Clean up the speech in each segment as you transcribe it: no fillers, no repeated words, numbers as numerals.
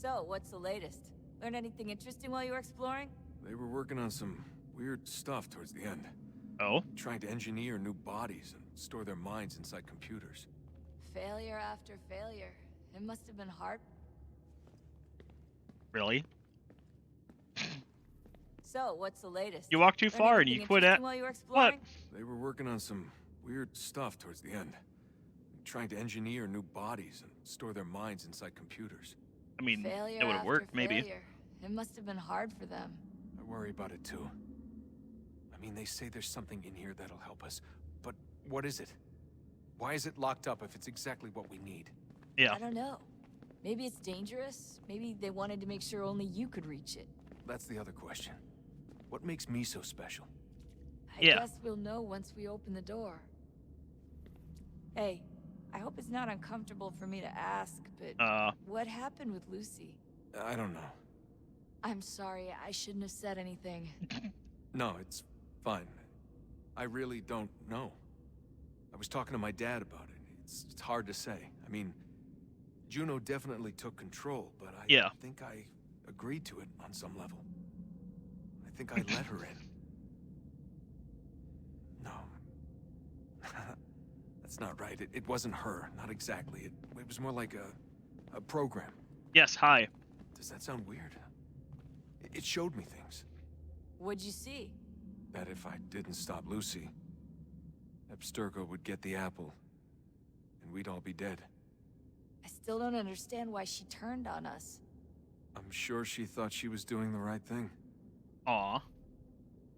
So, what's the latest? Learn anything interesting while you were exploring? They were working on some weird stuff towards the end. Oh? Trying to engineer new bodies and store their minds inside computers. Failure after failure. It must have been hard. Really? So, what's the latest? You walked too Learn far and you anything quit interesting at... while you were What? exploring? They were working on some weird stuff towards the end. Trying to engineer new bodies and store their minds inside computers. I mean, Failure it would have after worked, maybe. failure. It must have been hard for them. I worry about it too. I mean, they say there's something in here that'll help us, but what is it? Why is it locked up if it's exactly what we need? Yeah. I don't know. Maybe it's dangerous. Maybe they wanted to make sure only you could reach it. That's the other question. What makes me so special? I Yeah. guess we'll know once we open the door. Hey, I hope it's not uncomfortable for me to ask, but what happened with Lucy? I don't know. I'm sorry, I shouldn't have said anything. No, it's fine. I really don't know. I was talking to my dad about it. It's hard to say. I mean, Juno definitely took control, but I think I agreed to it on some level. I think I let her in. No. That's not right. It wasn't her. Not exactly. It was more like a program. Yes, hi. Does that sound weird? It showed me things. What'd you see? That if I didn't stop Lucy, Abstergo would get the apple, and we'd all be dead. I still don't understand why she turned on us. I'm sure she thought she was doing the right thing. Aw.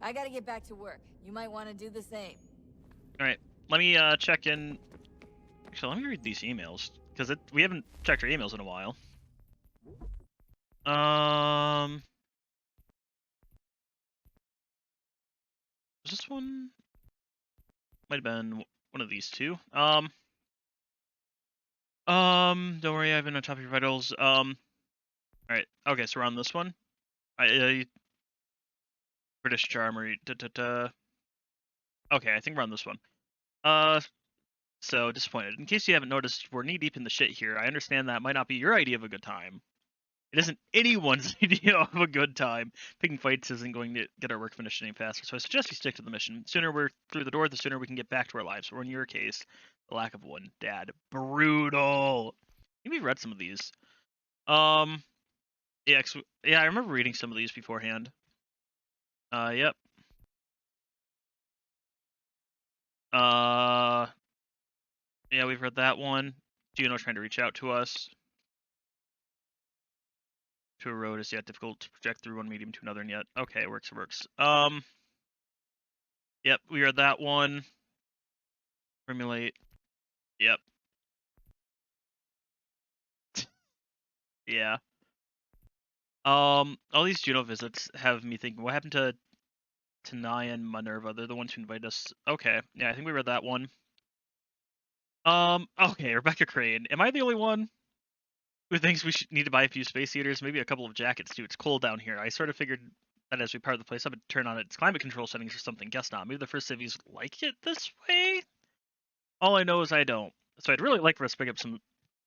I gotta get back to work. You might want to do the same. Alright, let me check in. Actually, let me read these emails, because we haven't checked our emails in a while. Was this one? Might have been one of these two. Don't worry, I've been on top of your vitals. Alright, okay, so we're on this one. British Armory. Okay, I think we're on this one. So disappointed. In case you haven't noticed, we're knee deep in the shit here. I understand that might not be your idea of a good time. It isn't anyone's idea of a good time. Picking fights isn't going to get our work finished any faster, so I suggest you stick to the mission. The sooner we're through the door, the sooner we can get back to our lives. Or in your case, the lack of one. Dad. Brutal. I think we've read some of these. Yeah, I remember reading some of these beforehand. Yep. Yeah, we've read that one. Juno trying to reach out to us. To a road is yet difficult to project through one medium to another, and yet okay, it works. Yep, we read that one. Formulate. Yep. Yeah. All these Juno visits have me thinking, what happened to Tanaya and Minerva? They're the ones who invited us. Okay, yeah, I think we read that one. Okay, Rebecca Crane. Am I the only one who thinks we should need to buy a few space heaters, maybe a couple of jackets too? It's cold down here. I sort of figured that as we power the place up, it'd turn on its climate control settings or something. Guess not. Maybe the first civies like it this way? All I know is I don't. So I'd really like for us to pick up some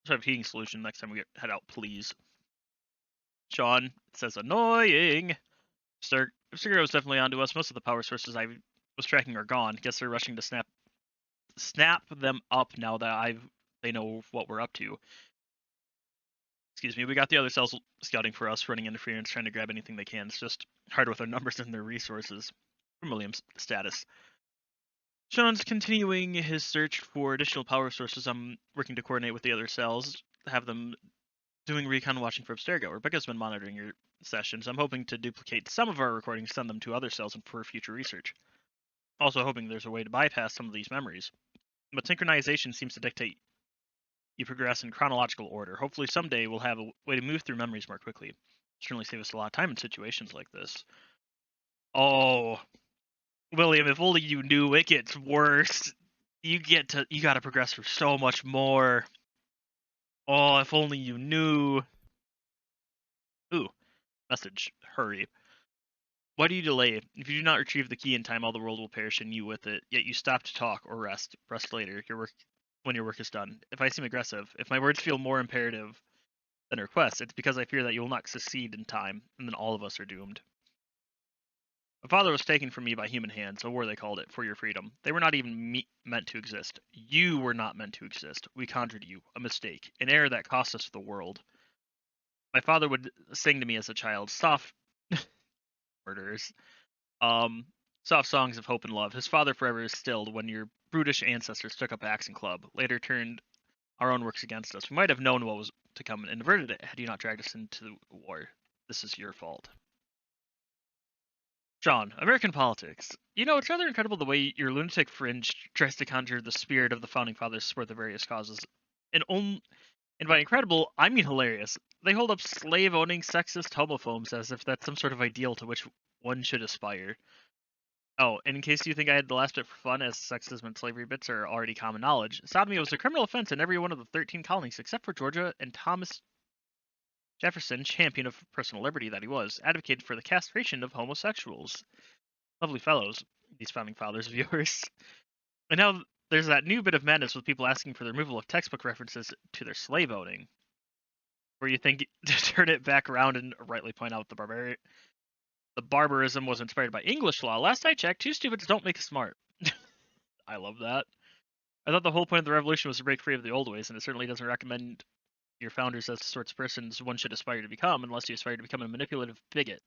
sort of heating solution next time we head out, please. Sean says, annoying. Abstergo was definitely onto us. Most of the power sources I was tracking are gone. Guess they're rushing to snap them up now that they know what we're up to. Excuse me, we got the other cells scouting for us, running interference, trying to grab anything they can. It's just hard with our numbers and their resources. From William's status. Sean's continuing his search for additional power sources. I'm working to coordinate with the other cells, have them doing recon watching for Abstergo. Rebecca's been monitoring your sessions. I'm hoping to duplicate some of our recordings, send them to other cells and for future research. Also hoping there's a way to bypass some of these memories. But synchronization seems to dictate you progress in chronological order. Hopefully someday we'll have a way to move through memories more quickly. Certainly save us a lot of time in situations like this. Oh, William, if only you knew, it gets worse. You gotta progress through so much more. Oh, if only you knew. Ooh, message. Hurry. Why do you delay? If you do not retrieve the key in time, all the world will perish and you with it. Yet you stop to talk or rest. Rest later. When your work is done. If I seem aggressive, if my words feel more imperative than requests. It's because I fear that you will not succeed in time, and then all of us are doomed. My father was taken from me by human hands, a war they called it, for your freedom. They were not even meant to exist. You were not meant to exist. We conjured you. A mistake. An error that cost us the world. My father would sing to me as a child, soft murderers. Soft songs of hope and love. His father forever is stilled when your brutish ancestors took up axe and club, later turned our own works against us. We might have known what was to come and averted it had you not dragged us into the war. This is your fault. Sean, American politics. You know, it's rather incredible the way your lunatic fringe tries to conjure the spirit of the founding fathers for the various causes. And by incredible, I mean hilarious. They hold up slave-owning, sexist homophobes as if that's some sort of ideal to which one should aspire. Oh, and in case you think I had the last bit for fun, as sexism and slavery bits are already common knowledge, sodomy was a criminal offense in every one of the 13 colonies except for Georgia, and Thomas Jefferson, champion of personal liberty that he was, advocated for the castration of homosexuals. Lovely fellows, these founding fathers of yours. And now there's that new bit of madness with people asking for the removal of textbook references to their slave owning. Where you think to turn it back around and rightly point out the barbarism was inspired by English law. Last I checked, two stupids don't make a smart. I love that. I thought the whole point of the revolution was to break free of the old ways, and it certainly doesn't recommend your founders as the sorts of persons one should aspire to become, unless you aspire to become a manipulative bigot.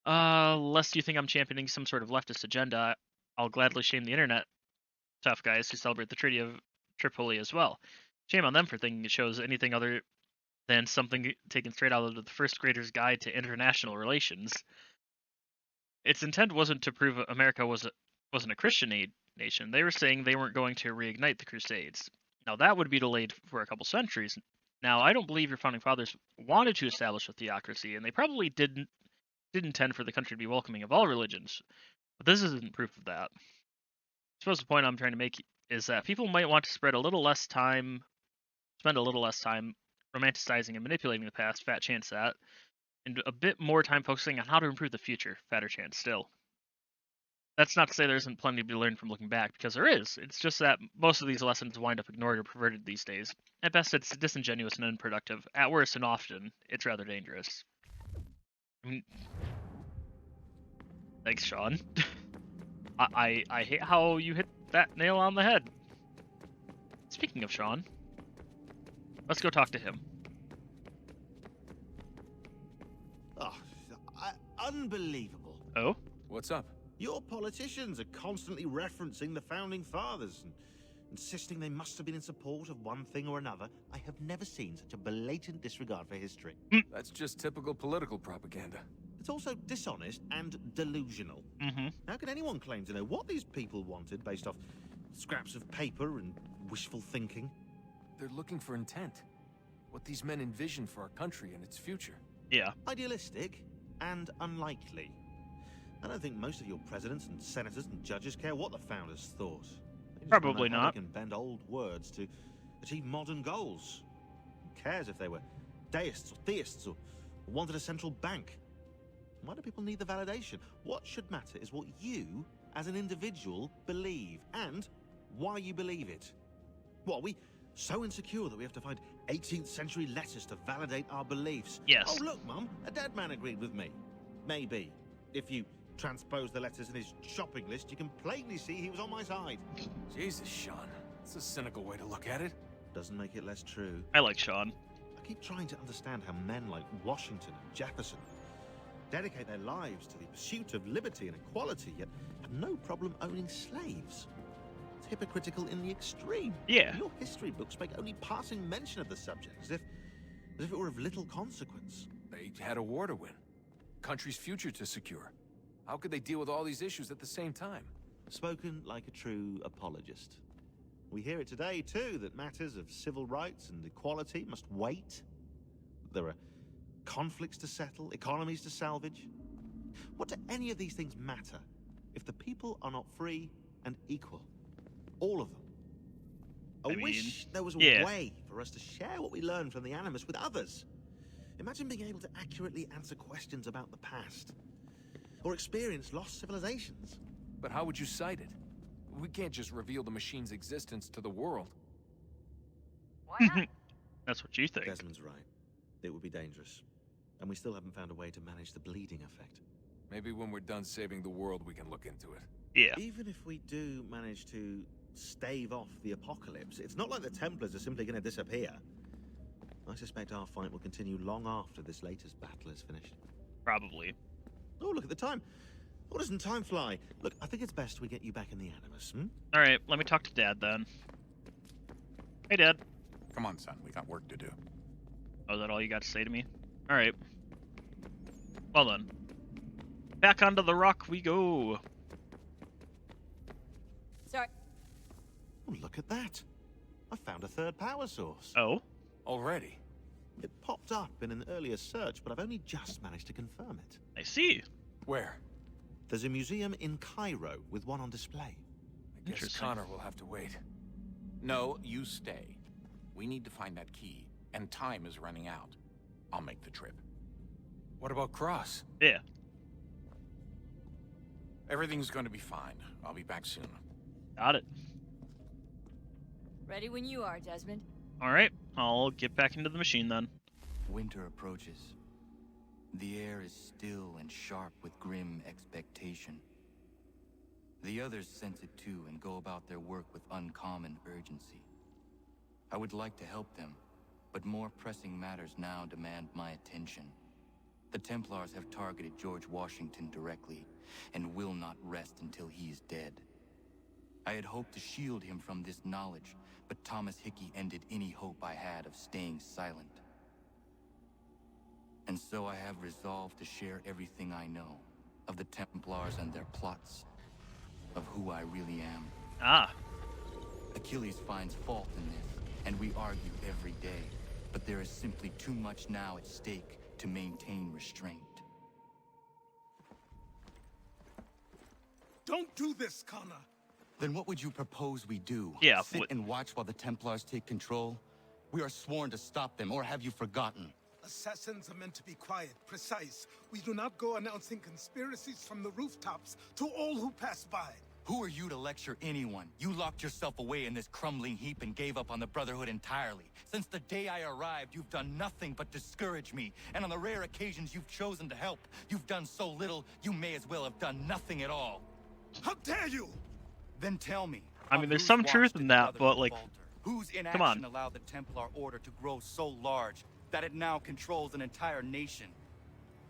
Lest you think I'm championing some sort of leftist agenda, I'll gladly shame the internet tough guys who celebrate the Treaty of Tripoli as well. Shame on them for thinking it shows anything other than something taken straight out of the first grader's guide to international relations. Its intent wasn't to prove America wasn't a Christian nation. They were saying they weren't going to reignite the Crusades. Now that would be delayed for a couple centuries. Now I don't believe your founding fathers wanted to establish a theocracy, and they probably didn't intend for the country to be welcoming of all religions. But this isn't proof of that. I suppose the point I'm trying to make is that people might want to spend a little less time romanticizing and manipulating the past, fat chance that, and a bit more time focusing on how to improve the future, fatter chance still. That's not to say there isn't plenty to be learned from looking back, because there is. It's just that most of these lessons wind up ignored or perverted these days. At best, it's disingenuous and unproductive. At worst, and often, it's rather dangerous. Thanks, Sean. I hate how you hit that nail on the head. Speaking of Sean, let's go talk to him. Oh, unbelievable. Oh? What's up? Your politicians are constantly referencing the founding fathers and insisting they must have been in support of one thing or another. I have never seen such a blatant disregard for history. That's just typical political propaganda. It's also dishonest and delusional. How can anyone claim to know what these people wanted based off scraps of paper and wishful thinking? They're looking for intent. What these men envision for our country and its future. Yeah. Idealistic and unlikely. I don't think most of your presidents and senators and judges care what the founders thought. They just Probably know how not. They can bend old words to achieve modern goals. Who cares if they were deists or theists or wanted a central bank? Why do people need the validation? What should matter is what you, as an individual, believe and why you believe it. What, are we so insecure that we have to find 18th century letters to validate our beliefs? Yes. Oh, look, Mum, a dead man agreed with me. Maybe. If you transpose the letters in his shopping list, you can plainly see he was on my side. Jesus, Sean. That's a cynical way to look at it. Doesn't make it less true. I like Sean. I keep trying to understand how men like Washington and Jefferson dedicate their lives to the pursuit of liberty and equality, yet have no problem owning slaves. It's hypocritical in the extreme. Yeah. Your history books make only passing mention of the subject, as if it were of little consequence. They had a war to win. Country's future to secure. How could they deal with all these issues at the same time? Spoken like a true apologist. We hear it today, too, that matters of civil rights and equality must wait. There are conflicts to settle, economies to salvage. What do any of these things matter if the people are not free and equal? All of them. I wish there was a way for us to share what we learn from the Animus with others. Imagine being able to accurately answer questions about the past, or experience lost civilizations. But how would you cite it? We can't just reveal the machine's existence to the world. Why not? That's what you think. Desmond's right. it would be dangerous. And we still haven't found a way to manage the bleeding effect. Maybe when we're done saving the world, we can look into it. Yeah. Even if we do manage to stave off the apocalypse, it's not like the Templars are simply going to disappear. I suspect our fight will continue long after this latest battle is finished. Probably. Oh, look at the time. Oh, doesn't time fly? Look, I think it's best we get you back in the Animus, All right, let me talk to Dad then. Hey, Dad. Come on, son. We got work to do. Oh, is that all you got to say to me? All right. Well then. Back onto the rock we go. Sorry. Oh, look at that. I found a third power source. Oh? Already? It popped up in an earlier search, but I've only just managed to confirm it. I see. Where? There's a museum in Cairo with one on display. I guess Interesting. Connor will have to wait. No, you stay. We need to find that key, and time is running out. I'll make the trip. What about Cross? Yeah. Everything's going to be fine. I'll be back soon. Got it. Ready when you are, Desmond. All right, I'll get back into the machine then. Winter approaches. The air is still and sharp with grim expectation. The others sense it too and go about their work with uncommon urgency. I would like to help them, but more pressing matters now demand my attention. The Templars have targeted George Washington directly, and will not rest until he is dead. I had hoped to shield him from this knowledge, but Thomas Hickey ended any hope I had of staying silent. And so I have resolved to share everything I know of the Templars and their plots, of who I really am. Ah. Achilles finds fault in this, and we argue every day, but there is simply too much now at stake to maintain restraint. Don't do this, Connor. Then what would you propose we do? Yeah, Sit and watch while the Templars take control? We are sworn to stop them, or have you forgotten? Assassins are meant to be quiet, precise. We do not go announcing conspiracies from the rooftops to all who pass by. Who are you to lecture anyone? You locked yourself away in this crumbling heap and gave up on the Brotherhood entirely. Since the day I arrived, you've done nothing but discourage me. And on the rare occasions you've chosen to help, you've done so little, you may as well have done nothing at all. How dare you! Then tell me. I mean, there's some truth in that, but, like, whose come inaction on. allowed the Templar Order to grow so large that it now controls an entire nation?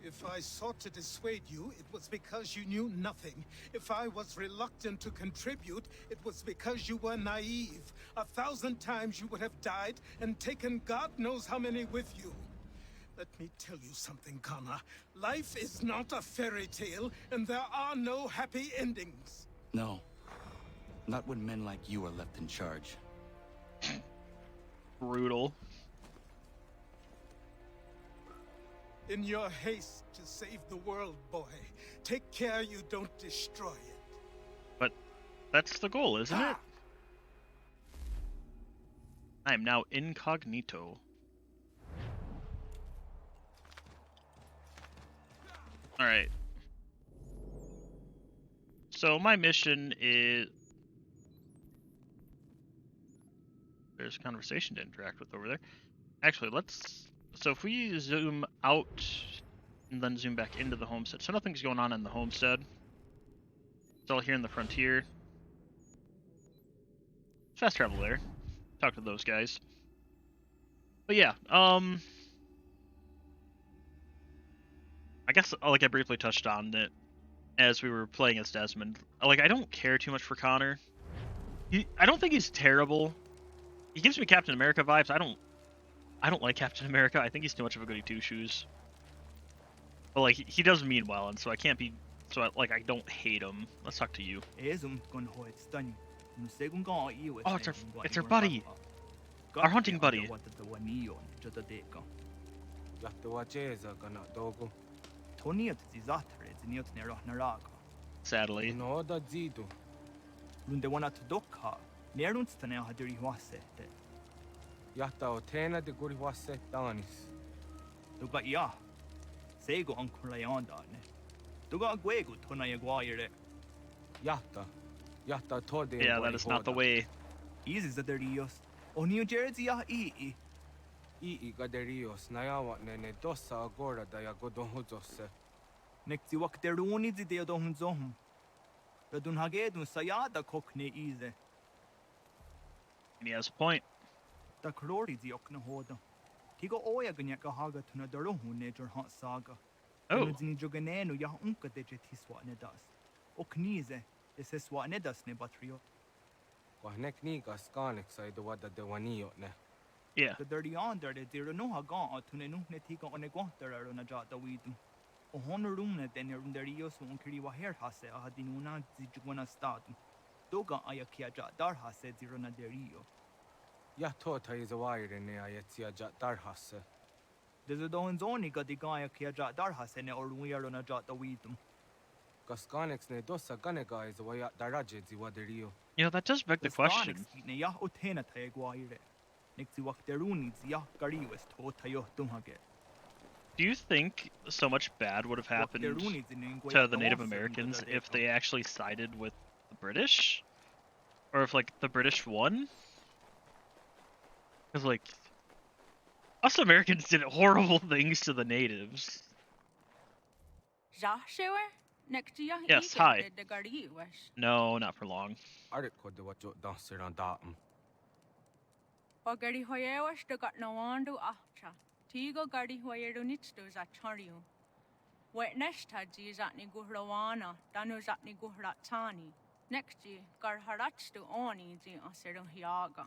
If I sought to dissuade you, it was because you knew nothing. If I was reluctant to contribute, it was because you were naive. 1,000 times you would have died and taken God knows how many with you. Let me tell you something, Connor. Life is not a fairy tale, and there are no happy endings. No. Not when men like you are left in charge. Brutal. In your haste to save the world, boy, take care you don't destroy it. But that's the goal, isn't it? I am now incognito. Alright. So my mission is... There's a conversation to interact with over there. Actually, let's... So if we zoom out and then zoom back into the homestead. So nothing's going on in the homestead. It's all here in the frontier. Fast travel there. Talk to those guys. But yeah, I guess, like I briefly touched on it as we were playing as Desmond. Like, I don't care too much for Connor. I don't think he's terrible. He gives me Captain America vibes. I don't like Captain America. I think he's too much of a goody two-shoes. But like, he does mean well, and so I can't be. So I don't hate him. Let's talk to you. Oh, it's our buddy. Our hunting buddy. Sadly. Yeah, that is not the way. I gaderios nayawa nene dosa agora daya godonhuzose. Nekti wakteruni di deodonzohum. Radun hagedun sayada kokne ize. And he has a point. Da krori di okna hoda. Tigo oya ganyaka haga tuna daruhu nejer hot saga. Oh. Zini joganenu ya unka de jetiswa nedas. Oknize, eseswa nedas ne batrio. Quahnek niga skanek sa idawada de wanio ne. Yeah. The dirty on there, the no haga tunenu netiga on a guanter on a jot the weedum. O honorune then your underios won kiri wa hair hase a hadinuna zijuana statum. Doga ayakia jat dar hase zirona derio. Ya tota is a wire ne ayetsia jat darhase. There's a don zoni got the guy kia jat dar hase ne or we are on a jot the weedum. Gaskanex ne dosa ganega is a waya daraje ziwaderio. You know, that does beg the question. Ne ya otena taeguire. Nixi wakteruni zia gariwes to tayo dumhage. Do you think so much bad would have happened to the Native Americans if they actually sided with the British? Or if, like, the British won? Because, like, us Americans did horrible things to the natives. Yes, hi. No, not for long. Ariko de what dancer on datum. Ogari hoyewas de got no wandu afcha. Tigo gardi hoyerunits do za chariu. Wet nesta ji zatni guhrawana, danu zatni guhratsani. Next ji gar harats to oni ji aseru hiaga.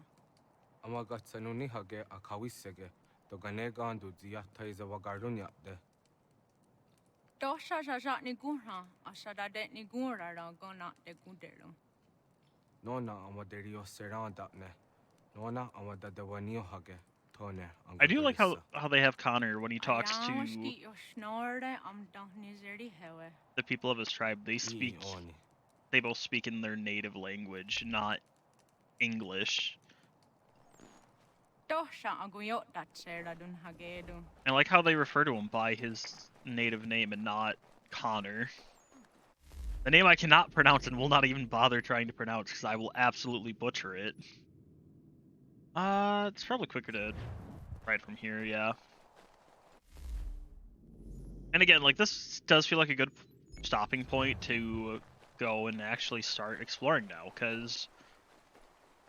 Amagatsanuni hage akawisege, to ganegandu ziata is a wagarunya de. Dosha zatni guhra, asada detni gura gona de gudero. Nona amaderio seranda ne. Nona amada de wanio hage. I do like how they have Connor when he talks to the people of his tribe. They both speak in their native language, not English. I like how they refer to him by his native name and not Connor. The name I cannot pronounce and will not even bother trying to pronounce because I will absolutely butcher it. It's probably quicker to ride from here, yeah. And again, like, this does feel like a good stopping point to go and actually start exploring now, because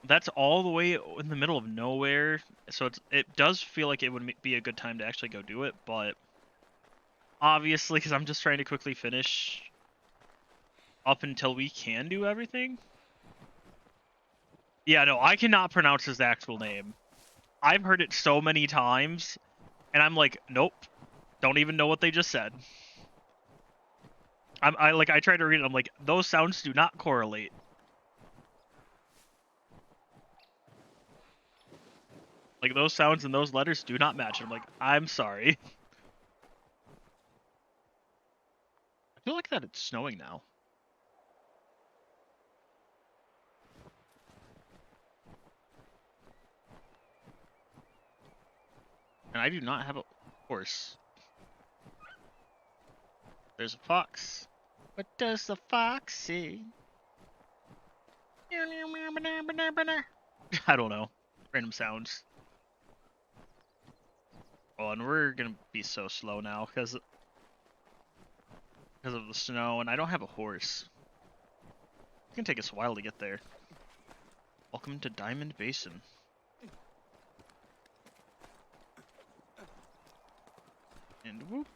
that's all the way in the middle of nowhere, so it does feel like it would be a good time to actually go do it, but obviously, because I'm just trying to quickly finish up until we can do everything. Yeah, no, I cannot pronounce his actual name. I've heard it so many times, and I'm like, nope, don't even know what they just said. I try to read it, I'm like, those sounds do not correlate. Like, those sounds and those letters do not match. I'm like, I'm sorry. I feel like that it's snowing now. And I do not have a horse. There's a fox. What does the fox say? I don't know. Random sounds. Oh, and we're gonna be so slow now because of the snow, and I don't have a horse. It's gonna take us a while to get there. Welcome to Diamond Basin. And whoop.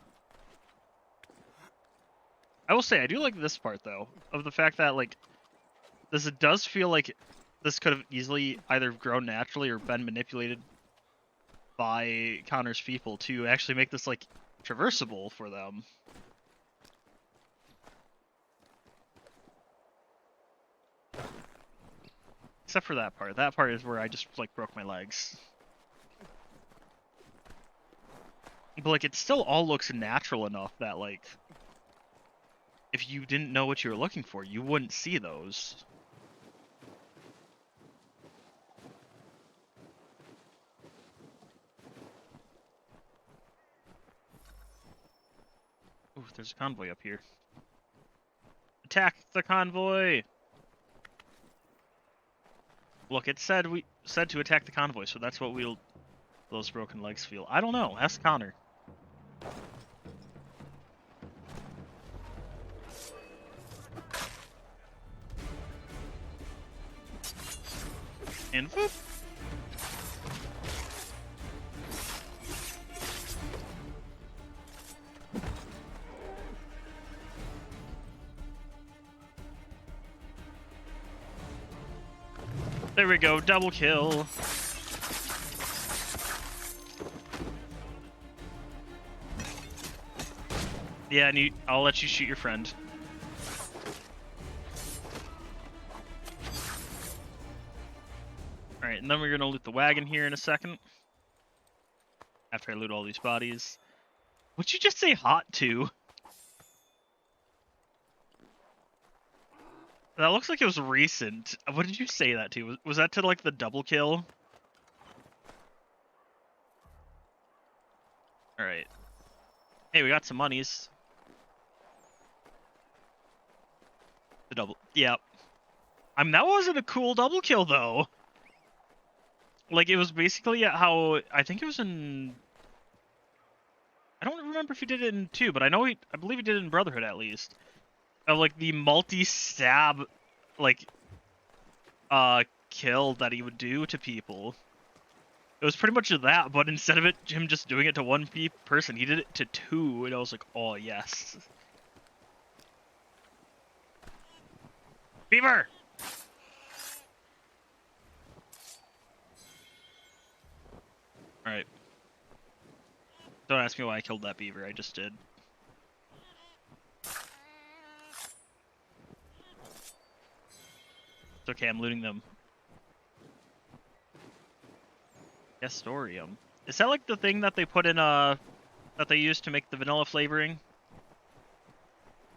I will say, I do like this part, though, of the fact that, like, it does feel like this could have easily either grown naturally or been manipulated by Connor's people to actually make this, like, traversable for them. Except for that part. That part is where I just, like, broke my legs. But, like, it still all looks natural enough that, like, if you didn't know what you were looking for, you wouldn't see those. Ooh, there's a convoy up here. Attack the convoy! Look, it said to attack the convoy, so that's what we'll those broken legs feel? I don't know. Ask Connor. And whoop. There we go, double kill. Yeah, and I'll let you shoot your friend. Alright, and then we're gonna loot the wagon here in a second. After I loot all these bodies. What'd you just say hot to? That looks like it was recent. What did you say that to? Was that to like the double kill? Alright. Hey, we got some monies. The double. Yep. That wasn't a cool double kill though. Like, it was basically how, I think it was in, I don't remember if he did it in 2, but I believe he did it in Brotherhood at least. Of like the multi-stab, like, kill that he would do to people. It was pretty much that, but instead of him just doing it to one person, he did it to 2, and I was like, oh yes. Beaver! Alright. Don't ask me why I killed that beaver, I just did. It's okay, I'm looting them. Gastorium. Is that like the thing that they put in, that they use to make the vanilla flavoring?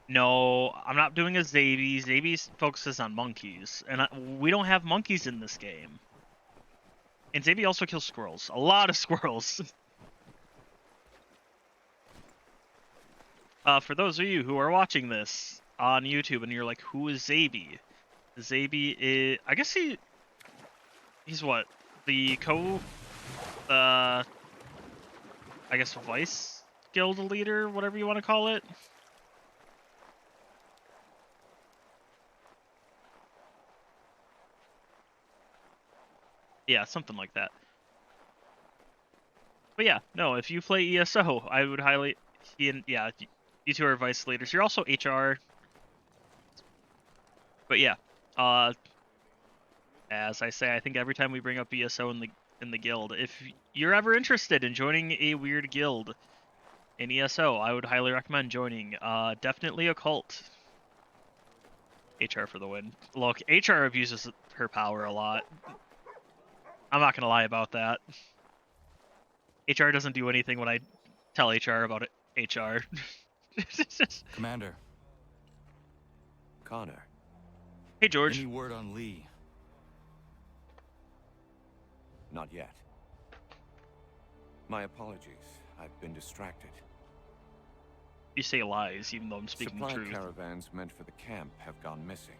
No, I'm not doing a Zabi. Zabi focuses on monkeys, and we don't have monkeys in this game. And Zabi also kills squirrels. A lot of squirrels. For those of you who are watching this on YouTube and you're like, who is Zabi? Zabi is... I guess he's what? The I guess Vice Guild leader, whatever you want to call it. Yeah, something like that. But yeah, no, if you play ESO, I would highly... Yeah, you two are vice leaders. You're also HR. But yeah, as I say, I think every time we bring up ESO in the guild, if you're ever interested in joining a weird guild in ESO, I would highly recommend joining. Definitely a cult. HR for the win. Look, HR abuses her power a lot. I'm not gonna lie about that. HR doesn't do anything when I tell HR about it. HR. Commander. Connor. Hey, George. Any word on Lee? Not yet. My apologies. I've been distracted. You say lies, even though I'm speaking the truth. Supply caravans meant for the camp have gone missing.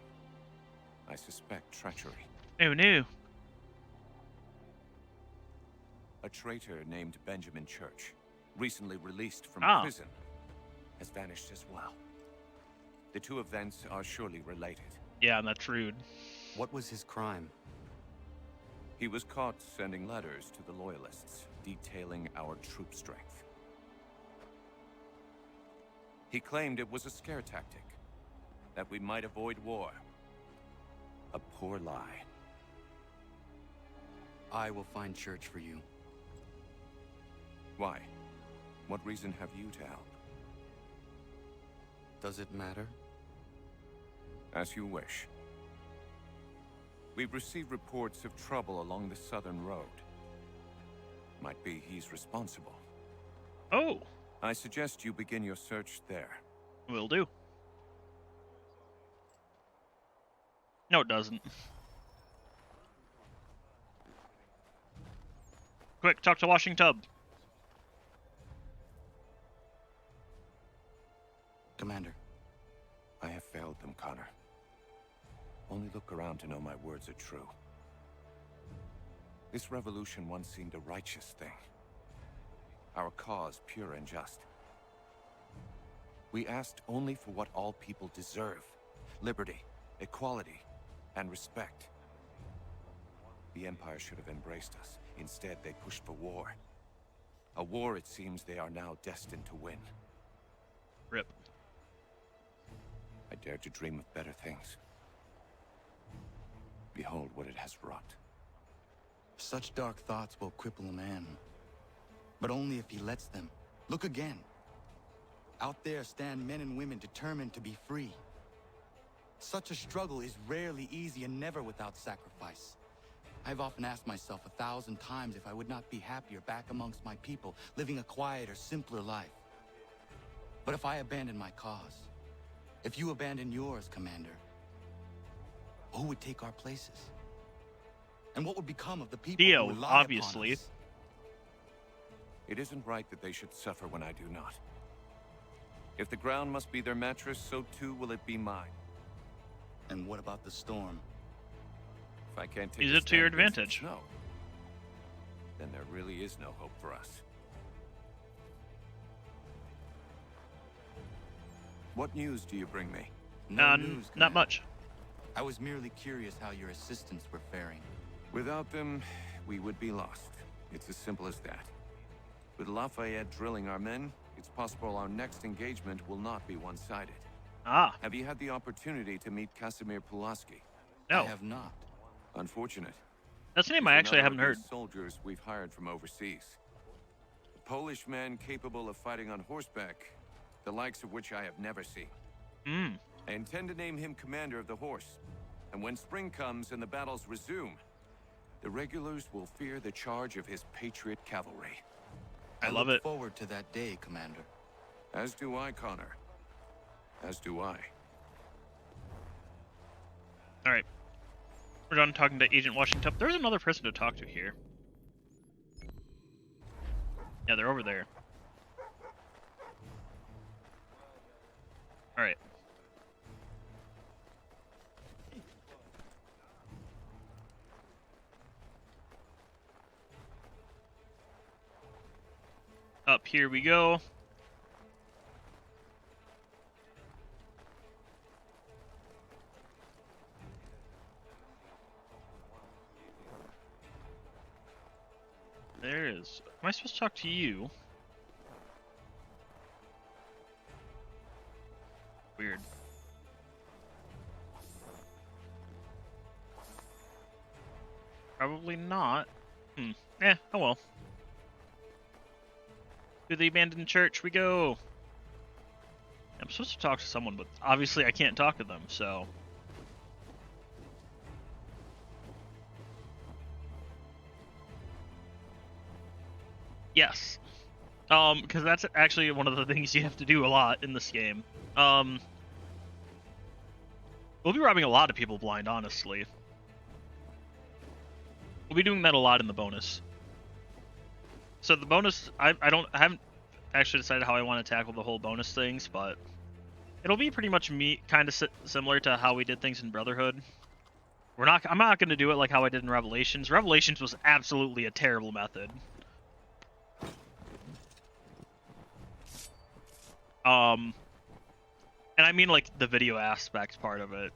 I suspect treachery. Oh no. A traitor named Benjamin Church, recently released from prison, has vanished as well. The two events are surely related. Yeah, and that's rude. What was his crime? He was caught sending letters to the Loyalists, detailing our troop strength. He claimed it was a scare tactic, that we might avoid war. A poor lie. I will find Church for you. Why? What reason have you to help? Does it matter? As you wish. We've received reports of trouble along the southern road. Might be he's responsible. Oh! I suggest you begin your search there. Will do. No, it doesn't. Quick, talk to Washing Tub. Commander. I have failed them, Connor. Only look around to know my words are true. This revolution once seemed a righteous thing. Our cause pure and just. We asked only for what all people deserve. Liberty, equality, and respect. The Empire should have embraced us. Instead, they pushed for war. A war it seems they are now destined to win. Rip. I dared to dream of better things. Behold what it has wrought. Such dark thoughts will cripple a man. But only if he lets them. Look again. Out there stand men and women determined to be free. Such a struggle is rarely easy and never without sacrifice. I've often asked myself 1,000 times if I would not be happier back amongst my people, living a quieter, simpler life. But if I abandon my cause, if you abandon yours, Commander, who would take our places? And what would become of the people Theo, who rely obviously. upon us? It isn't right that they should suffer when I do not. If the ground must be their mattress, so too will it be mine. And what about the storm? If I can't take Use a it to your stand against the advantage. snow, then there really is no hope for us. What news do you bring me? No news, not Commander. much. I was merely curious how your assistants were faring. Without them, we would be lost. It's as simple as that. With Lafayette drilling our men, it's possible our next engagement will not be one-sided. Ah, Have you had the opportunity to meet Casimir Pulaski? no. I have not. Unfortunate. That's a name He's I actually another haven't of heard. these soldiers we've hired from overseas. A Polish man capable of fighting on horseback, the likes of which I have never seen. Hmm. I intend to name him commander of the horse. And when spring comes and the battles resume, the regulars will fear the charge of his patriot cavalry. I love look it. forward to that day, Commander. As do I, Connor. As do I. All right. We're done talking to Agent Washington. There's another person to talk to here. Yeah, they're over there. All right. Up here we go. There is. Am I supposed to talk to you? Weird. Probably not. Oh well. To the abandoned church we go. I'm supposed to talk to someone, but obviously I can't talk to them, so. Yes. Because that's actually one of the things you have to do a lot in this game. We'll be robbing a lot of people blind, honestly. We'll be doing that a lot in the bonus. So the bonus, I haven't actually decided how I want to tackle the whole bonus things, but it'll be pretty much kind of similar to how we did things in Brotherhood. I'm not going to do it like how I did in Revelations. Revelations was absolutely a terrible method. And I mean like the video aspect part of it.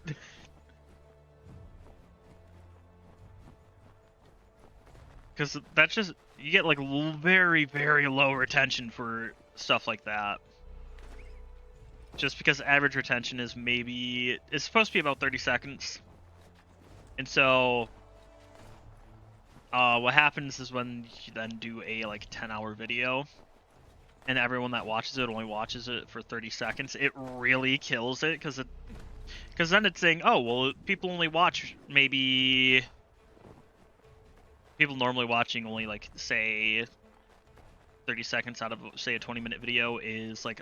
Because that's just, you get like very, very low retention for stuff like that. Just because average retention is maybe, it's supposed to be about 30 seconds. And so, what happens is when you then do a like 10-hour video, and everyone that watches it only watches it for 30 seconds, it really kills it, because then it's saying, oh, well, people only watch maybe... People normally watching only, like, say, 30 seconds out of, say, a 20-minute video is, like,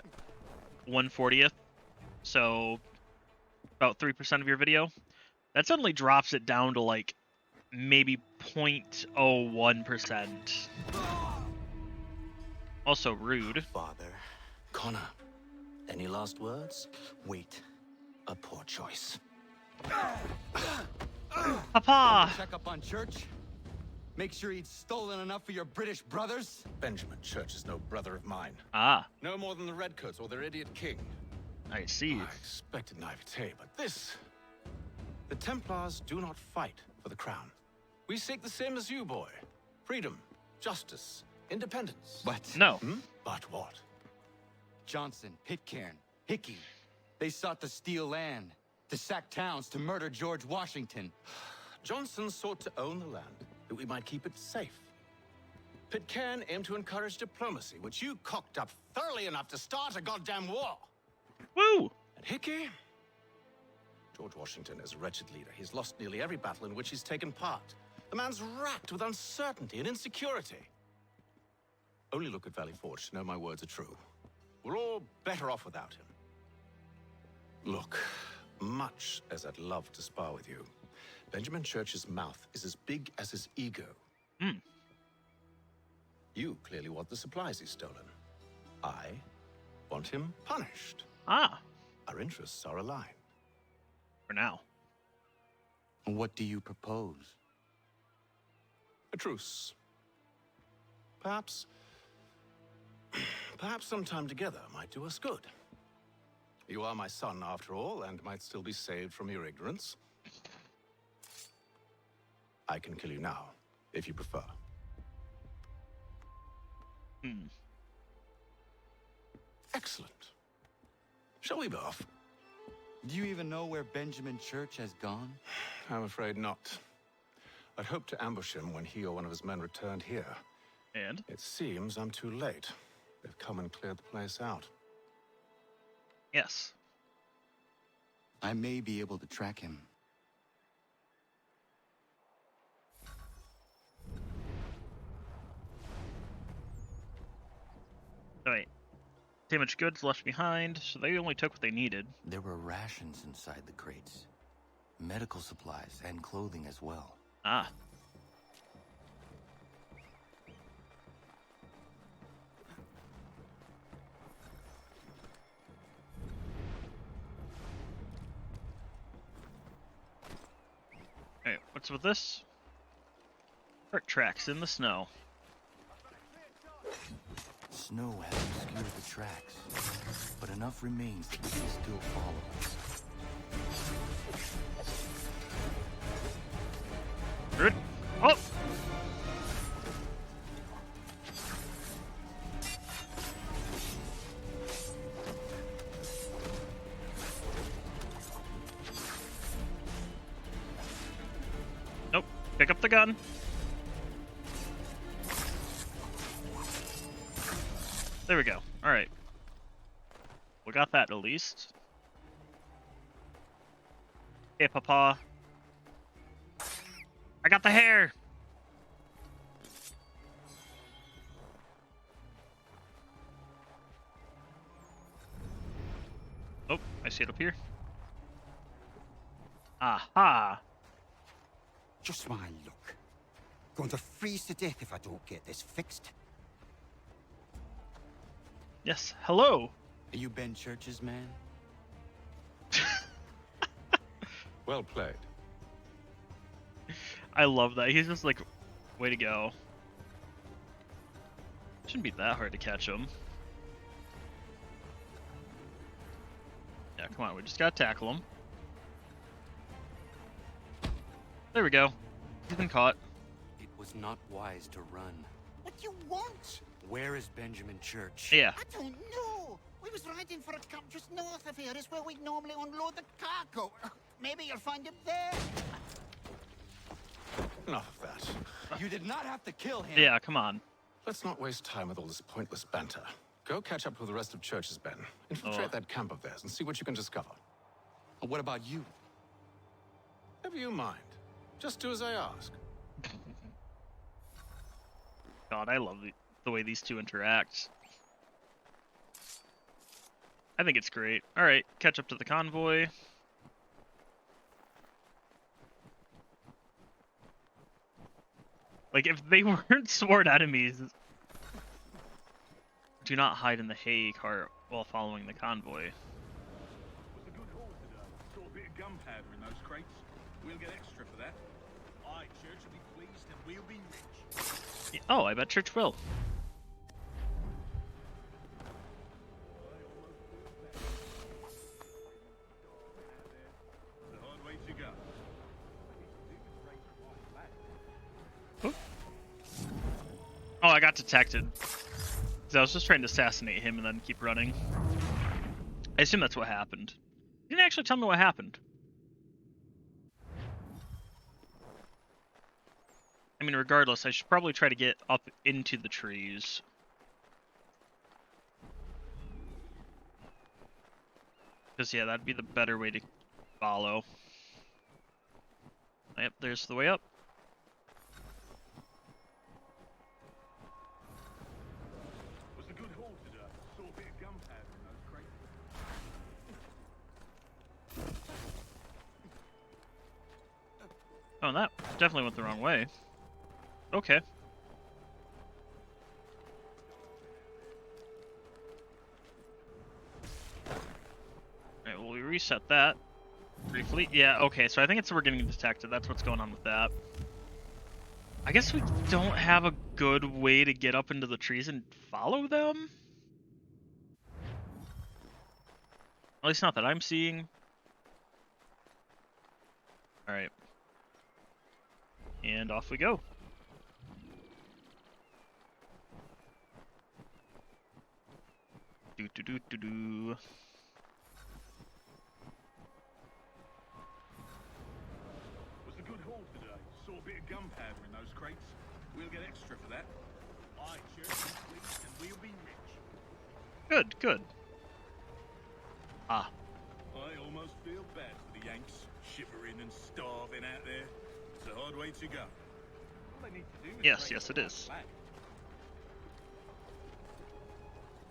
1/40th. So, about 3% of your video. That suddenly drops it down to, like, maybe 0.01%. Also rude. Father. Connor, any last words? Wait. A poor choice. Papa! Check up on church? Make sure he'd stolen enough for your British brothers? Benjamin Church is no brother of mine. Ah, No more than the Redcoats or their idiot king. I see. I expected naivete, but this... The Templars do not fight for the crown. We seek the same as you, boy. Freedom, justice, independence. But... No. But what? Johnson, Pitcairn, Hickey. They sought to steal land, to sack towns, to murder George Washington. Johnson sought to own the land, that we might keep it safe. Pitcairn aimed to encourage diplomacy, which you cocked up thoroughly enough to start a goddamn war. Woo! And Hickey? George Washington is a wretched leader. He's lost nearly every battle in which he's taken part. The man's racked with uncertainty and insecurity. Only look at Valley Forge to know my words are true. We're all better off without him. Look, much as I'd love to spar with you, Benjamin Church's mouth is as big as his ego. You clearly want the supplies he's stolen. I want him punished. Ah, Our interests are aligned. for now. What do you propose? A truce. Perhaps some time together might do us good. You are my son, after all, and might still be saved from your ignorance. I can kill you now, if you prefer. Excellent. Shall we be off? Do you even know where Benjamin Church has gone? I'm afraid not. I'd hoped to ambush him when he or one of his men returned here. And? It seems I'm too late. They've come and cleared the place out. Yes. I may be able to track him. Alright. Damaged goods left behind, so they only took what they needed. There were rations inside the crates. Medical supplies and clothing as well. Ah. Alright, what's with this? Cart tracks in the snow. Snow has obscured the tracks, but enough remains that we can still follow. Good. Oh! Nope. Pick up the gun. There we go. Alright. We got that at least. Hey, Papa. I got the hair! Oh, I see it up here. Aha! Just my luck. Going to freeze to death if I don't get this fixed. Yes, hello! Are you Ben Church's man? Well played. I love that. He's just like, way to go. Shouldn't be that hard to catch him. Yeah, come on, we just gotta tackle him. There we go. He's been caught. It was not wise to run. What do you want? Where is Benjamin Church? Yeah. I don't know. We was riding for a camp just north of here. Is where we'd normally unload the cargo. Maybe you'll find him there. Enough of that. You did not have to kill him. Yeah, come on. Let's not waste time with all this pointless banter. Go catch up with the rest of Church's men. Infiltrate that camp of theirs and see what you can discover. What about you? Never you mind. Just do as I ask. God, I love the way these two interact. I think it's great. Alright, catch up to the convoy. Like, if they weren't sworn enemies, do not hide in the hay cart while following the convoy. Was a good haul today. Got a bit of gunpowder in those crates. We'll get extra for that. Aye, Church will be pleased and we'll be rich. Oh, I bet Church will. The hard way to go. Oh, I got detected. I was just trying to assassinate him and then keep running. I assume that's what happened. He didn't actually tell me what happened. I mean, regardless, I should probably try to get up into the trees. Because, yeah, that'd be the better way to follow. Yep, there's the way up. Was a good haul today. Saw a bit of gunpowder in those crates. Oh, that definitely went the wrong way. Okay. Alright, well, we reset that briefly. Yeah, okay, so I think we're getting detected. That's what's going on with that. I guess we don't have a good way to get up into the trees and follow them? At least not that I'm seeing. Alright. And off we go. Do. Was a good haul today. Saw a bit of gunpowder in those crates. We'll get extra for that. Aye, Church will be pleased and we'll be rich. Good. Ah. I almost feel bad for the Yanks, shivering and starving out there. It's a hard way to go. All they need to do is Yes, it is.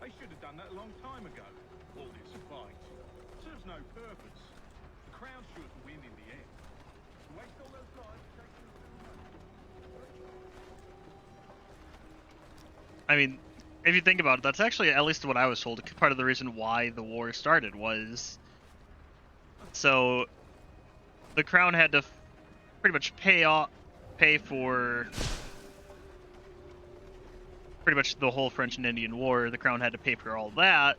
They should have done that a long time ago. All this fight serves no purpose. The crown should win in the end. To waste all those lives, taking them I mean, if you think about it, that's actually, at least what I was told, part of the reason why the war started was... So, the crown had to pretty much pay for pretty much the whole French and Indian War. The crown had to pay for all that.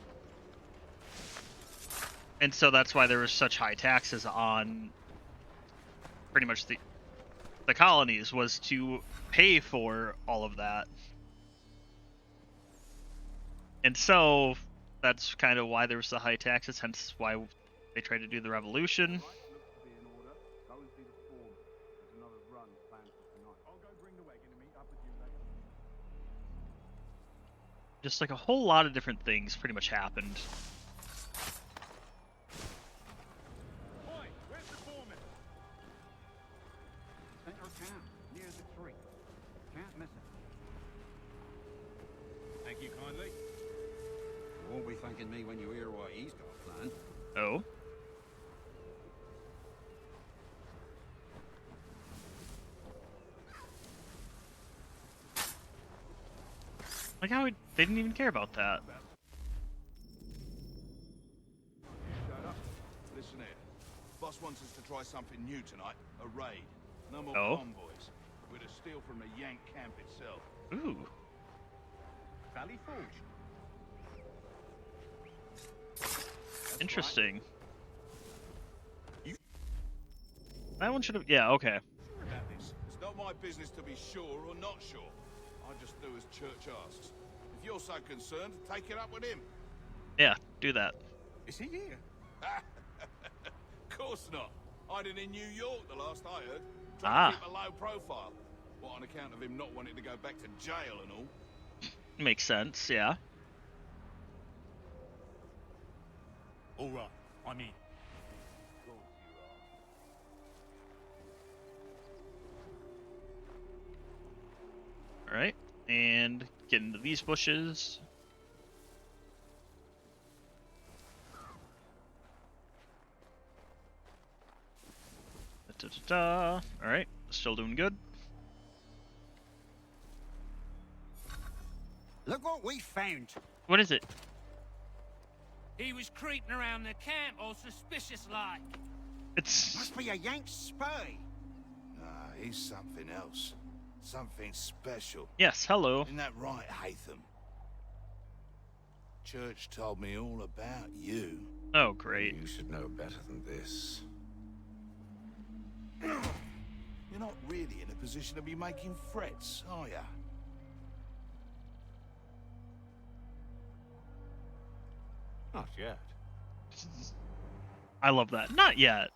And so that's why there were such high taxes on pretty much the colonies, was to pay for all of that. And so that's kind of why there was the high taxes, hence why they tried to do the revolution. Just like a whole lot of different things pretty much happened. Oi, where's the foreman? Center town, near the tree. Can't miss it. Thank you kindly. You won't be thanking me when you hear what he's got planned. Oh? Like how they didn't even care about that. Shut up. Listen here. Boss wants us to try something new tonight. A raid. No more convoys. We're to steal from the Yank camp itself. Ooh. Valley Forge. Interesting. You that one should have... Yeah, okay. sure about this? It's not my business to be sure or not sure. I just do as Church asks. If you're so concerned, take it up with him. Yeah, do that. Is he here? Of course not. Hiding in New York, the last I heard. Trying to keep a low profile. What, on account of him not wanting to go back to jail and all? Makes sense, yeah. All right, I'm in. Alright, and get into these bushes. Alright, still doing good. Look what we found. What is it? He was creeping around the camp all suspicious like. It's... Must be a Yank spy. he's something else. Something special. Yes, hello. Isn't that right, Haytham? Church told me all about you. Oh, great. You should know better than this. You're not really in a position to be making threats, are you? Not yet. I love that. Not yet.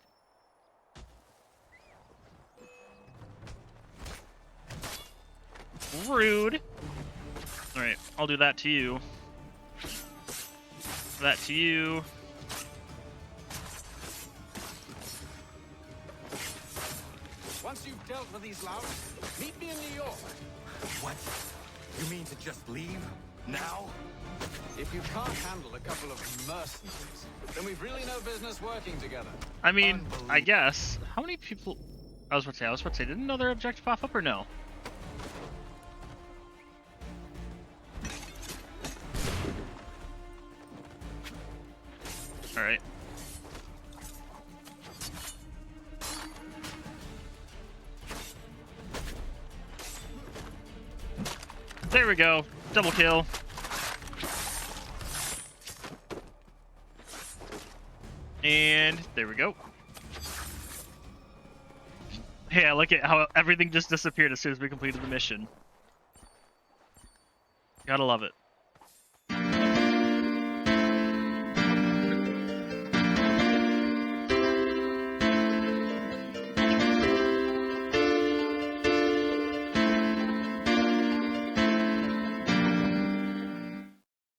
Rude. Alright, I'll do that to you. That to you. Once you've dealt with these louts, meet me in New York. What? You mean to just leave? Now? If you can't handle a couple of mercenaries, then we've really no business working together. I mean, I guess. How many people... I was about to say, did another objective pop up or no? Alright. There we go. Double kill. And there we go. Hey, I like it how everything just disappeared as soon as we completed the mission. Gotta love it.